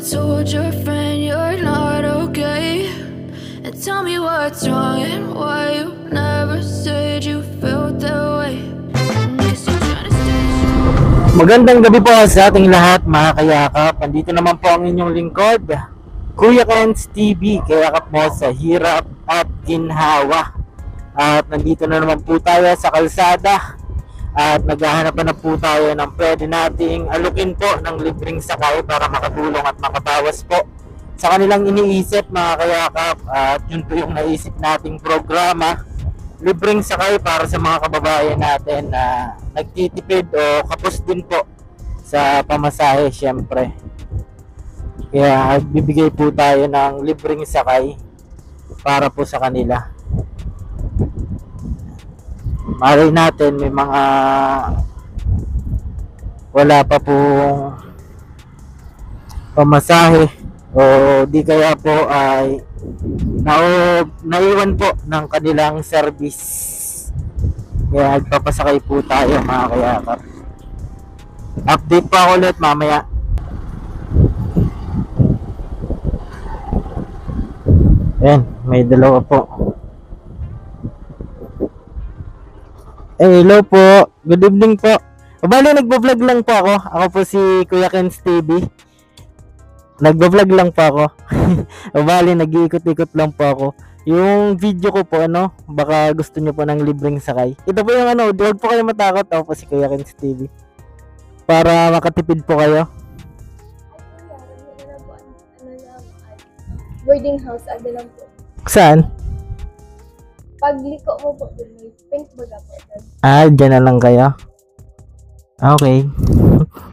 told your friend you're not okay? And tell me what's wrong and why you never said you felt that way. Guess you're trying to stay strong. Magandang gabi po sa ating lahat mga kayakap. Nandito naman po ang inyong lingkod, Kuya Ken's TV, kayakap mo sa hirap at ginhawa. At nandito na naman po tayo sa kalsada at naghahanap na po tayo ng pwede nating alukin po ng libreng sakay para makatulong at makabawas po sa kanilang iniisip mga kayakap. At yun po yung naisip nating programa, libreng sakay para sa mga kababayan natin na nagtitipid o kapos din po sa pamasahe syempre. Kaya bibigay po tayo ng libreng sakay para po sa kanila. Malay natin may mga wala pa pong pamasahe o di kaya po ay naiwan po ng kanilang service. Kaya nagpapasakay po tayo mga kayakap. Update pa ako ulit mamaya. Ayan, may dalawa po. Hello po. Good evening po. Bali, nagbo-vlog lang po ako. Ako po si Kuya Ken's TV. Nagbo-vlog lang po ako. Bali, nag-iikot-ikot lang po ako. Yung video ko po, baka gusto nyo po ng libreng sakay. Ito po yung huwag po kayo matakot. Ako po si Kuya Ken's TV. Para makatipid po kayo. Boarding house, ano lang po. Saan? Pagliko mo po, may pink baga po. Dyan na lang kayo. Okay.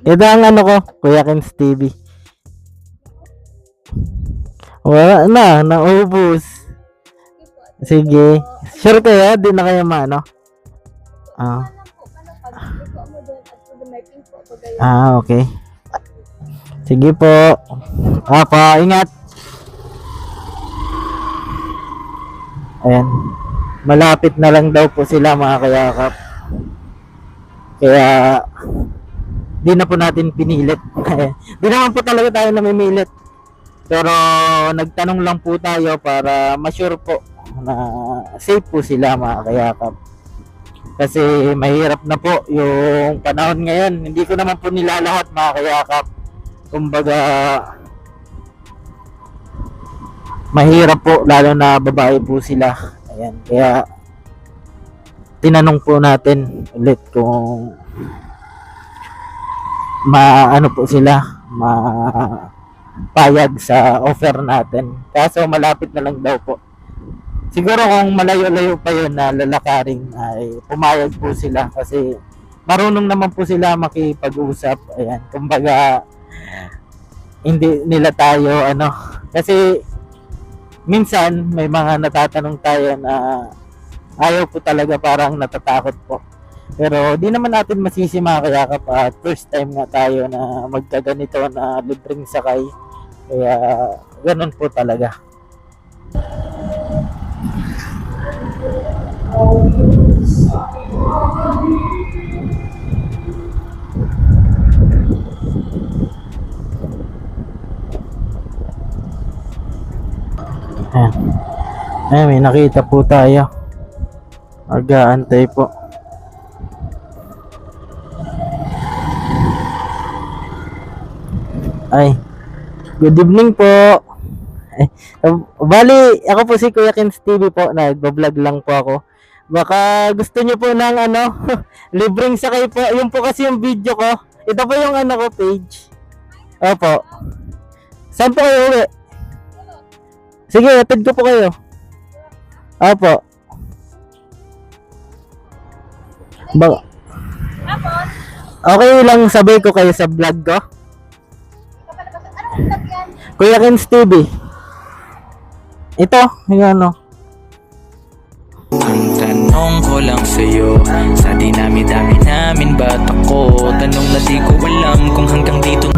Ito ang ko, Kuya Ken's TV. Wala na, naubos. Sige. Sure kayo, di na kayo maano? Pagliko mo doon at may pink po baga. Okay. Sige po. Ingat. Ayan. Malapit na lang daw po sila mga kayakap. Kaya di na po natin pinilit. Di naman po talaga tayo namimilit. Pero nagtanong lang po tayo para ma-sure po na safe po sila mga kayakap. Kasi mahirap na po yung panahon ngayon. Hindi ko naman po nilalahat mga kayakap. Kumbaga mahirap po lalo na babae po sila. Ayan, kaya tinanong po natin ulit kung maano po sila, mapayag sa offer natin. Kaso malapit na lang daw po. Siguro kung malayo-layo pa yun na lalakarin ay pumayag po sila kasi marunong naman po sila makipag-usap. Ayan, kumbaga hindi nila tayo kasi minsan may mga natatanong tayo na ayaw po talaga, parang natatakot po. Pero di naman natin masisi mga kayakap at first time nga tayo na magkaganito na libreng sakay. Kaya ganun po talaga. May nakita po tayo. Mag-aantay po. Good evening po. Bali, ako po si Kuya Ken's TV po. Nagbo-vlog lang po ako. Baka gusto nyo po ng libreng sakay po. Yung po kasi yung video ko. Ito po yung ko page. Opo. Saan po kayo uwi? Sige, atid ko po kayo. Opo. Okay lang sabay ko kayo sa vlog ko. Kuya Ken's TV. Ito, yung Ang tanong ko lang sa'yo, sa dinami-dami namin ba't ako? Tanong na di ko alam kung hanggang dito.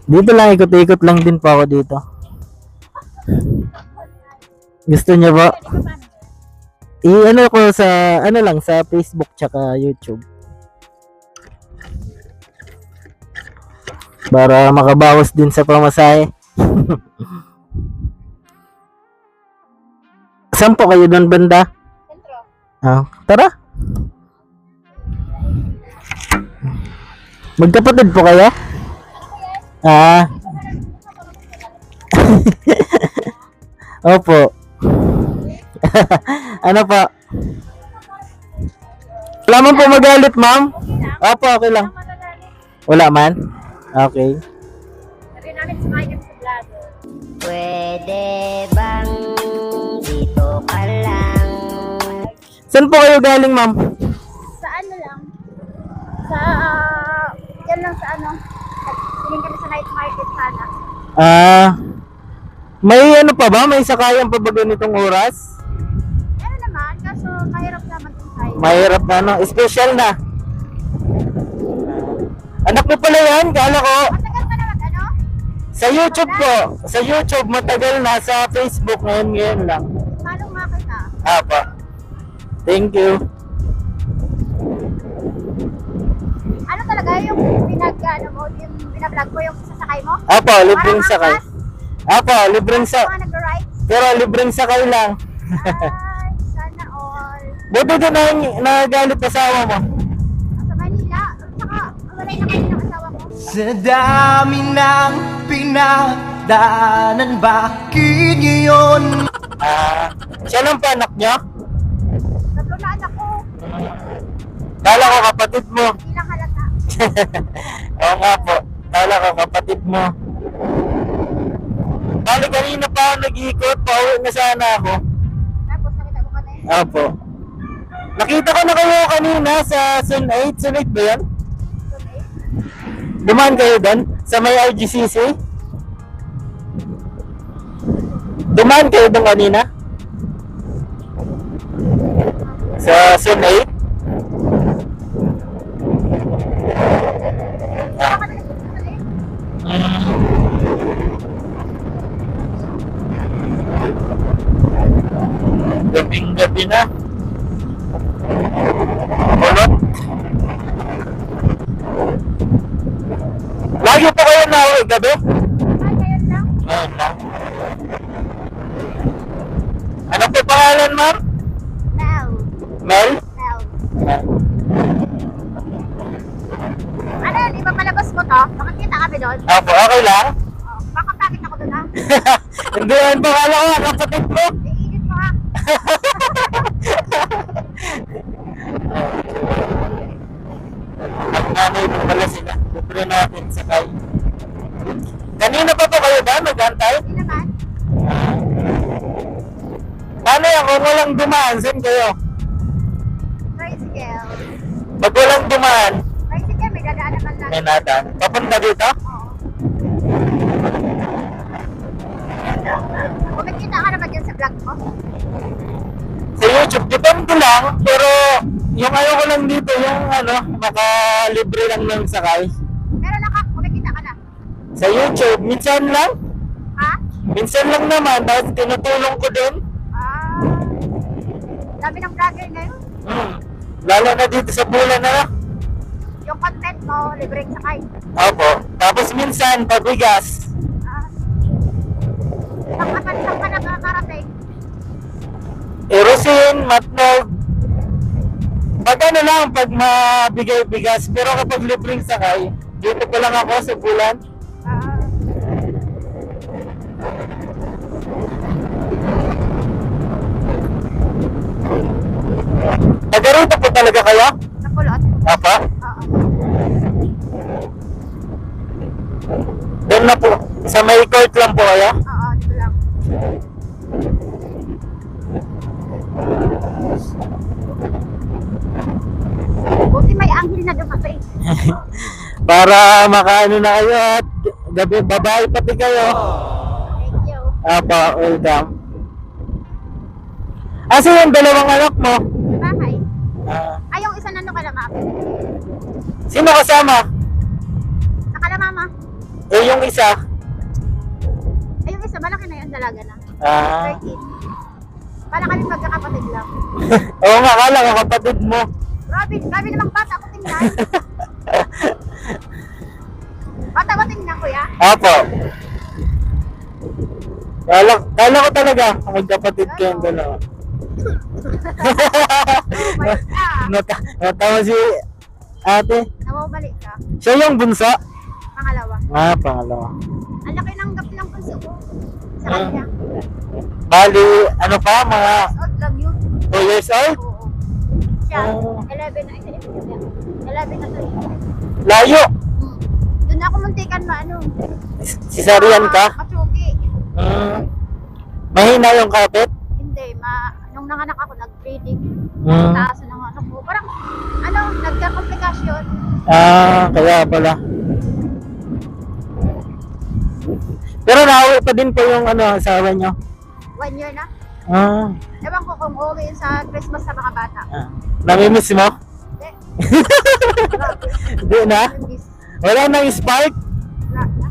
Dito lang, ikot-ikot lang din po ako dito. Gusto niyo ba? Ko sa lang sa Facebook tsaka YouTube. Para makabawas din sa pamasahe. Saan po kayo doon banda? Sentro. Tara. Magkapatid po kayo? Opo. Ano po? Wala man po magalit, ma'am? Opo, okay lang. Wala man? Okay. Sabi namin sumayin sa vlog. Pwede bang dito ka lang? Saan po kayo galing, ma'am? Sa ano lang? Sa, yan lang sa ano. Piling kami sa night market sana. May ano pa ba? May sakayan pa ba ganitong oras? Ano naman, kaso mahirap naman yung side. Mahirap na, no? Special na. Anak mo pala yan? Kala ko. Matagal ka naman, ano? Sa YouTube po. Sa YouTube, matagal na. Sa Facebook, ngayon lang. Malong makay na. Pa. Thank you. Ano talaga yung ano mo, yung binablog mo, yung sasakay mo? Libreng sakay. Libreng Mga sakay. nag-ride? Pero libreng sakay lang. Ay, sana all. Buti din na nagalit asawa mo. Sa Manila, saka walay na kayo ng asawa ko. Sa dami ng pinagdaanan, bakit ngayon? Siya lang pa anak niya? Tatlo na anak ko, Kala ko kapatid mo. hindi lang halata. Oo nga po. Kala ko kapatid mo. Bali kanina pa ako nag-iikot. Pauwi na sana ako. Tapos nakita mo ka na yun. Opo. Nakita ko na kayo kanina sa Sun 8. Sun 8 ba yan? Dumaan kayo doon? Sa may RGCC? Dumaan kayo doon kanina? Sa Sun 8? Gabing-gabi na. Ulot. Lagi po kayo na uwi gabi? Ay, ngayon lang. Ngayon lang. Ano po pangalan, ma'am? Mel. Mel? Mel. Mel. Ano yun, ipapalabas mo to? Makikita kami doon? Opo, okay lang? Oh, baka pakit ako doon ha? Hindi yan pangalan ko, kapatid mo. Iinit mo ha? Ang nanay mo pala sila. Libre natin sakay. Kanina pa po kayo ba? Nag-antay? Hindi naman. Paano yan? Kung walang dumaan, saan kayo? Tricycle. Pag walang dumaan, Tricycle, may dadaan naman lang. may nadaan. Papunta dito? Oo. Kumikita ka naman dyan sa vlog mo? Sa YouTube, depende lang. Pero yung ayoko lang dito, yung makalibre lang ng sakay. Pero kumikita ka na. Sa YouTube, minsan lang. Ha? Minsan lang naman, tapos tinutulong ko din. Ah. Dami ng vlogger ngayon. Lalo na dito sa Bulan na. Yung content mo, libreng sakay. Opo. Tapos minsan, pabigas. Ah. Saan ka nakakarating? Erosin, matnog. Pag ano lang, pag mabigay bigas. Pero kapag libreng sakay, dito pa lang ako sa Bulan. Ah. Taga rito po talaga kayo? Sa kulot? Apa? Oo. Doon na po. Sa may court lang po kayo? Oo, dito lang. Buti may anghel na dumating. Para makaano na kayo at gabi, babae pati kayo. Thank you. Apa, welcome. Asa yung dalawang anak mo? Bahay. Ah, Ay, yung isa nandun kala mama. sino kasama? Nakala mama. Eh, yung isa. Ay, yung isa, malaki na yun, dalaga na. Ah, 13. Para kami magkakapatid lang. oo nga, kala ko kapatid mo. Grabe namang bata ako tingnan. Bata ba tingnan kuya? Apo. Kala ko talaga, magkapatid kayong dalawa. Natawa si ate. Nawawalik ka. Siya yung bunso? Pangalawa. Pangalawa. Ang laki ng gap ng punso ko. Sa kanya. Bali, ano pa, mga Odd lang yun. 2 years old? Oo. Siya, Oh. 11 na. 11 na to. Layo. Doon ako muntikan Cesarean ka? Matsugi. Mahina yung kapit? Hindi, nung nanganak ako, nag-breeding. Mm. Taas ng anak ko. Parang, nagka-komplikasyon. Kaya pala. Pero nauwi pa din po yung asawa nyo? 1 year na. Ah, Ewan ko kung uuwi sa Christmas sa mga bata. namimiss mo? Hindi. Hindi na? Miss. Wala nang spark? Wala na.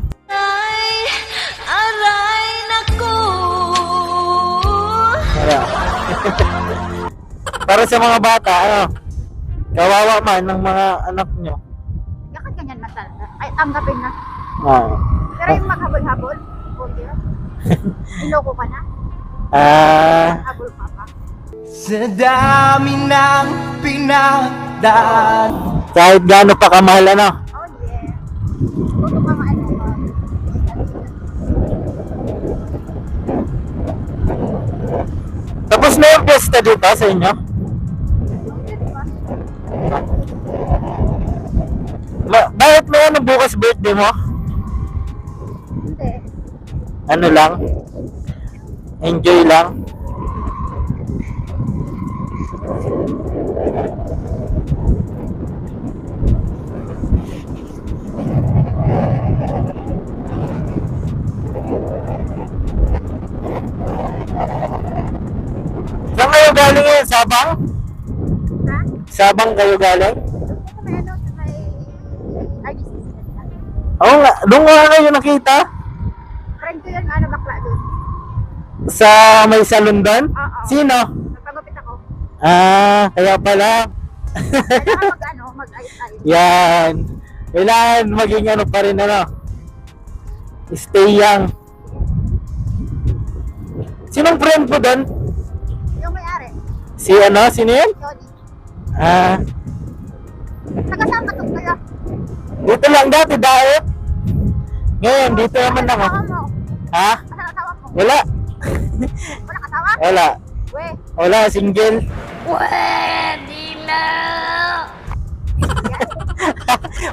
Aray naku. Wala. Para sa mga bata, kawawa man ng mga anak nyo. Yakan ganyan na talaga. Ay, tanggapin na. Ah. Pero yung maghabol-habol, okay. Iloko ka na. Habol ka pa. Sa dami ng pinagdaan. Kahit gaano pa kamahal, Oh yeah. Tuto ka nga Tapos na yung pesta dito sa inyo? Bakit may bukas birthday mo? Hindi. Ano lang? Enjoy lang? Saan kayo galing ngayon? Sabang? Ha? Sabang kayo galing? Ito may may RGC. Oo nga, doon nga kayo nakita? Friend ko yun, bakla doon. Sa may salon doon? Oo. Sino? Nagpagupit ako. Kaya pala. Kailangan mag-ayos-ayos. Yan. Kailangan maging pa rin stay young. Sinong friend po doon? Yung may-ari, Sino yun? Johnny. Taga-saan ka to kaya? Dito lang dati, daet. Ngayon, dito naman ako. Asawa mo? Ha? Asan asawa mo? Wala. Wala kasawa? Wala. We. Wala, single. Pwede na.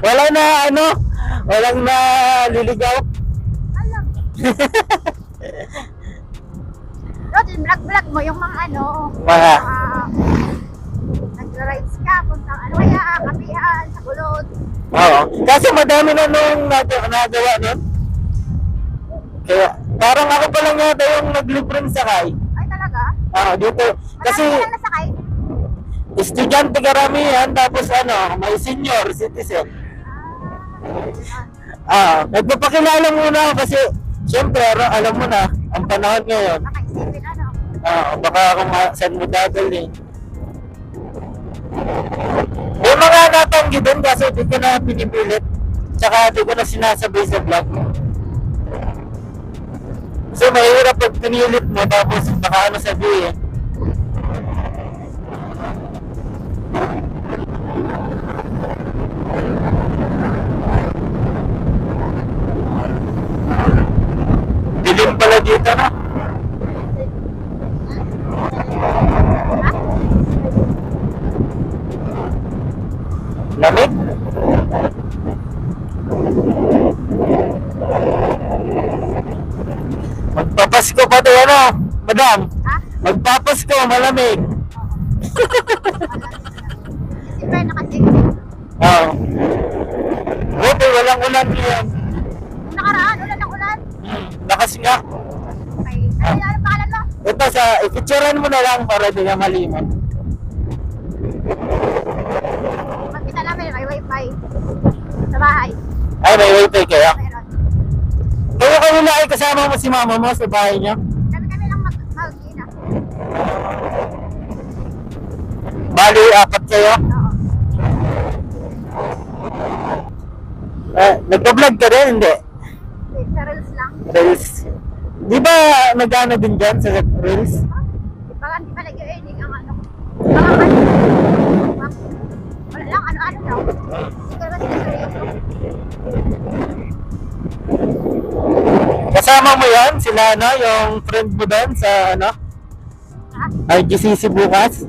Wala na, walang na liligaw. Alam. Rod, vlog mo yung mga Mga. nagra-rides ka, puntang kaya, kapihan, sa kulot. Oo. Kasi madami na nung nagawa nun. Kaya, parang ako pa lang yata yung naglibreng sakay. Ay talaga? Dito. Kasi, Marami ka lang nasakay? estudyante karamihan, tapos may senior citizen. Nagpapakilala muna ako kasi, syempre, alam mo na, ang panahon ngayon. Makaisipin Baka kung saan mo dadalhin. May mga natanggi doon kasi di ko na pinipilit. Tsaka di ko na sinasabay sa vlog. So mahirap pag pinilit mo tapos baka sabihin. Dilim pala dito na. Lamig? Magpapasko pa to madam. Ha? Magpapasko, malamig. Isipin na kasi. Oo. Buti, walang ulan ngayon. Nung nakaraan, ulan ng ulan. Lakas nga. Okay. Ano pangalan mo? Ito ipicturean mo na lang para di ka malimot. Magkita namin, may wifi. Sa bahay. Ay, may wifi kayo? Meron. Kayo na ay kasama mo si mama mo sa bahay niyo? Kami lang mag-ina. Bali, 4 kayo? Oo. Nagpa-vlog ka rin, hindi? Sa reels lang. Reels. Di ba nag-ano din dyan sa Reels? Baka hindi pa nag-earning ang ano. Baka ano. Wala lang, ano-ano daw. Hindi ka naman sila seryoso. Kasama mo yan? Sila ano, yung friend mo doon sa ano? Ha? RGCC bukas?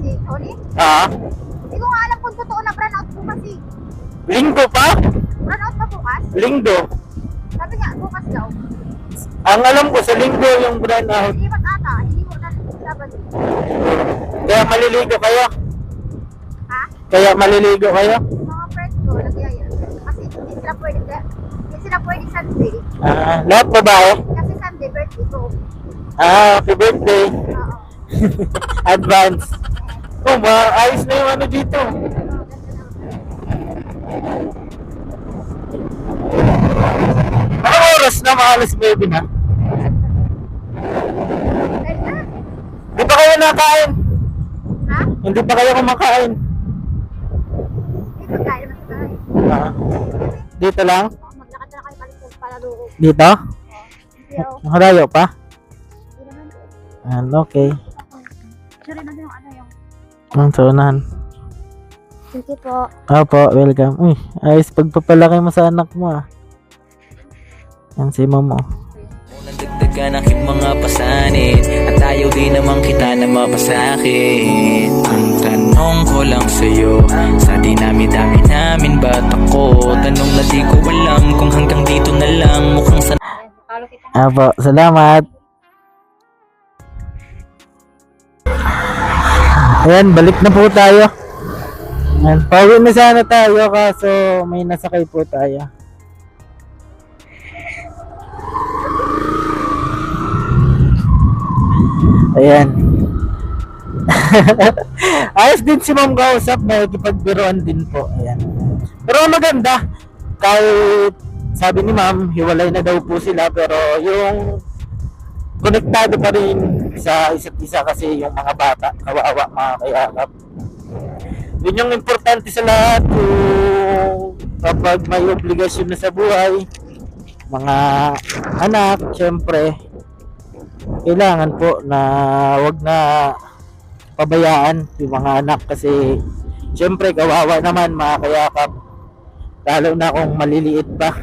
Si Tony? Ah. Hindi ko nga alam kung totoo na brand out bukas eh. Linggo pa? Brand out ba bukas? Linggo. Sabi nga, bukas daw. Ang alam ko sa linggo yung brand out. Hindi mag ata, hindi mo na sabat. Kaya maliligo kayo? Ha? Kaya maliligo kayo? Mga friends ko, nagyaya. Kasi hindi sila pwede Sunday. Lahat babae? Kasi Sunday, birthday ko. Happy birthday. Oo. Advance. Oh, ayos na yung ano dito. Anong oras na? Mga alas 9 na? Ay, Hindi pa kayo nakain? ha? Hindi pa kayo kumakain? Dito tayo naman sa bahay. Dito lang? Maglakad na kayo palit para luko. Dito? Hindi ako. Nakalayo pa? Hindi naman. Okay. Sorry na yung ano yung. Ang saunahan. Thank you po. Opo, welcome. Uy, ayos pagpapalaki mo sa anak mo ah. Yan si mamo. Nagdagdagan aking mga pasanin at ayaw din naman kita na mapasakit. Ang tanong ko lang sa'yo, sa dinami-dami namin ba't ako? Tanong na di ko alam kung hanggang dito na lang. Mukhang sa Talo kita. Opo, salamat. Ayan, balik na po tayo. Ayan, pauwi na sana tayo kaso may nasakay po tayo. Ayan. Ayos din si ma'am kausap, nakikipagbiruan din po. Ayan. Pero maganda, kahit sabi ni ma'am, hiwalay na daw po sila, pero yung konektado pa rin sa isa't isa kasi yung mga bata, kawawa, mga kayakap. Yun yung importante sa lahat, yung kapag may obligasyon na sa buhay, mga anak, syempre, kailangan po na wag na pabayaan yung mga anak kasi syempre kawawa naman mga kayakap, lalo na kung maliliit pa.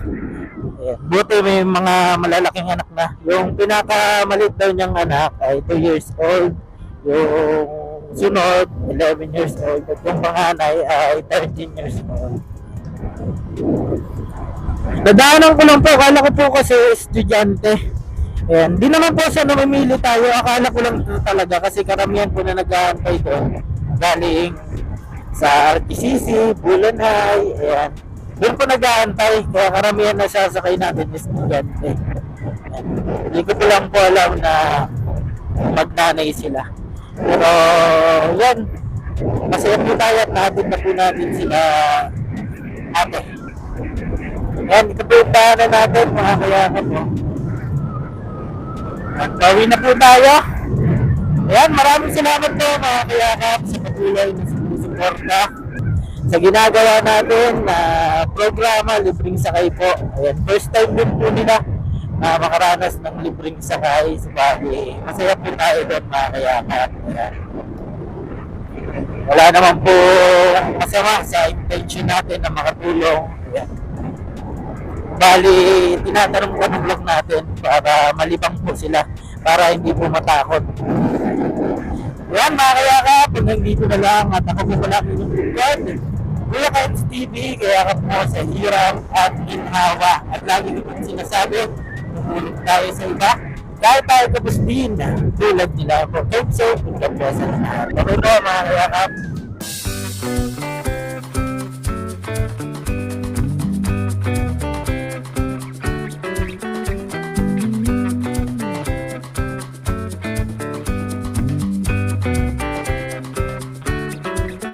Ayan. Buti may mga malalaking anak na. Yung pinakamaliit daw niyang anak ay 2 years old, yung sunod 11 years old, at yung panganay ay 13 years old. Nadaanan ko lang po, akala ko po kasi estudyante. Ayan, di naman po sa namimili tayo, akala ko lang ito talaga kasi karamihan po na nag-aantay doon galing sa RTCC, Bulan High, ayan. Doon po nag-aantay, kaya karamihan na sasakay natin estudyante. Ayan. Hindi ko po lang po alam na magnanay sila. Pero yan, masaya po tayo at natin na po natin sila ate. Ayan, ito po yung tahanan natin mga kayakap po. At bawi na po tayo. Ayan, maraming salamat po mga kayakap sa patuloy na suporta sa ginagawa natin na programa Libreng Sakay po. Ayan, first time din po nila na makaranas ng libreng sakay sa bagay. Masaya po tayo doon mga kayakap. Ayan. Wala naman po masama sa intention natin na makatulong. Ayan. Bali, tinatanong ko ng vlog natin para malibang po sila, para hindi po matakot. Yan mga kayakap, hanggang dito na lang at ako po pala inyong lingkod, Kuya Kens TV, kayakap mo sa hirap at ginhawa. At lagi ko pong sinasabi, tumulit tayo sa iba, kahit tayo tapos din, tulad nila po. So, hanggang po sa lahat. Okay po mga kayakap.